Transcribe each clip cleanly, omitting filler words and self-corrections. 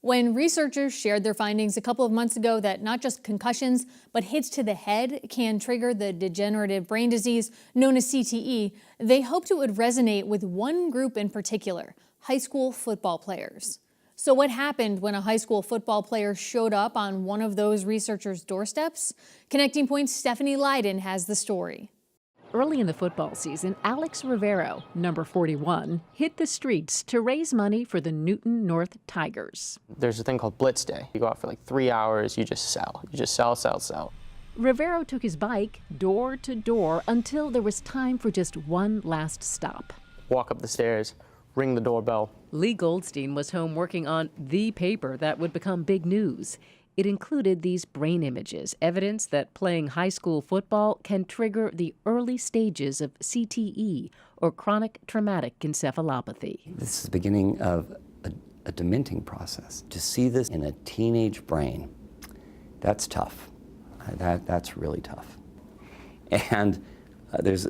When researchers shared their findings a couple of months ago that not just concussions, but hits to the head can trigger the degenerative brain disease known as CTE, they hoped it would resonate with one group in particular, high school football players. So what happened when a high school football player showed up on one of those researchers' doorsteps? Connecting Point's Stephanie Leydon has the story. Early in the football season, Alex Rivero, number 41, hit the streets to raise money for the Newton North Tigers. There's a thing called Blitz Day. You go out for like 3 hours, you just sell. You just sell, sell, sell. Rivero took his bike door to door until there was time for just one last stop. Walk up the stairs, ring the doorbell. Lee Goldstein was home working on the paper that would become big news. It included these brain images, evidence that playing high school football can trigger the early stages of CTE, or chronic traumatic encephalopathy. This is the beginning of a dementing process. To see this in a teenage brain, that's tough. That's really tough. And there's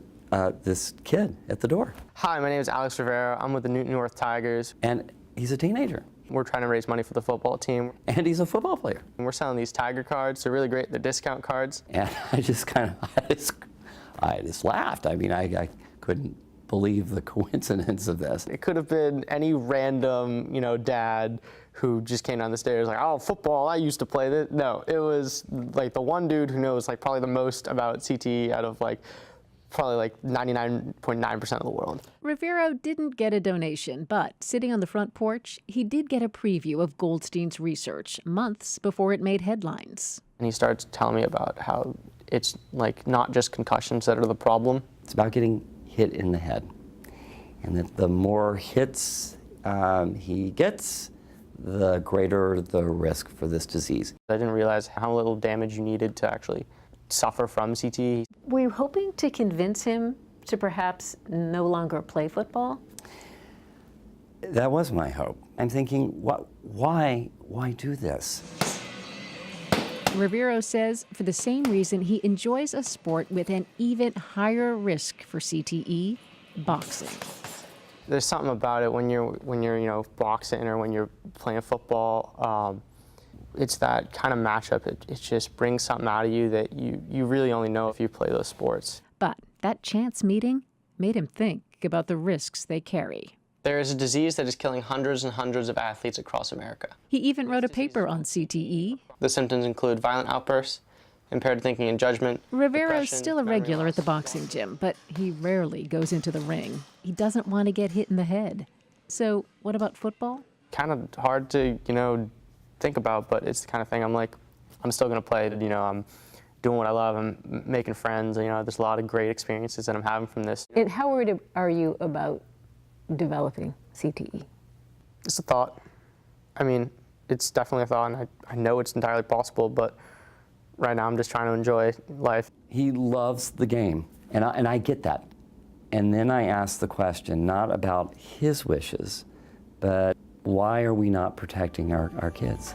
this kid at the door. Hi, my name is Alex Rivero. I'm with the Newton North Tigers. And he's a teenager. We're trying to raise money for the football team. And he's a football player. And we're selling these Tiger cards. They're really great. They're discount cards. And I just laughed. I mean, I couldn't believe the coincidence of this. It could have been any random, dad who just came down the stairs like, oh, football, I used to play this. No, it was like the one dude who knows like probably the most about CTE out of probably like 99.9% of the world. Rivero didn't get a donation, but sitting on the front porch, he did get a preview of Goldstein's research months before it made headlines. And he starts telling me about how it's like not just concussions that are the problem. It's about getting hit in the head. And that the more hits he gets, the greater the risk for this disease. I didn't realize how little damage you needed to actually suffer from CTE. Were you hoping to convince him to perhaps no longer play football? That was my hope. I'm thinking, why do this? Rivero says for the same reason he enjoys a sport with an even higher risk for CTE, boxing. There's something about it when you're boxing or when you're playing football. It's that kind of matchup. It just brings something out of you that you really only know if you play those sports. But that chance meeting made him think about the risks they carry. There is a disease that is killing hundreds and hundreds of athletes across America. He even wrote a paper on CTE. The symptoms include violent outbursts, impaired thinking and judgment. Rivero's still a regular at the boxing gym, but he rarely goes into the ring. He doesn't want to get hit in the head. So what about football? Kind of hard to, think about, but it's the kind of thing I'm still going to play. I'm doing what I love. I'm making friends. There's a lot of great experiences that I'm having from this. And how worried are you about developing CTE? It's a thought. I mean, it's definitely a thought, and I know it's entirely possible, but right now I'm just trying to enjoy life. He loves the game, and I get that. And then I ask the question, not about his wishes, but why are we not protecting our kids?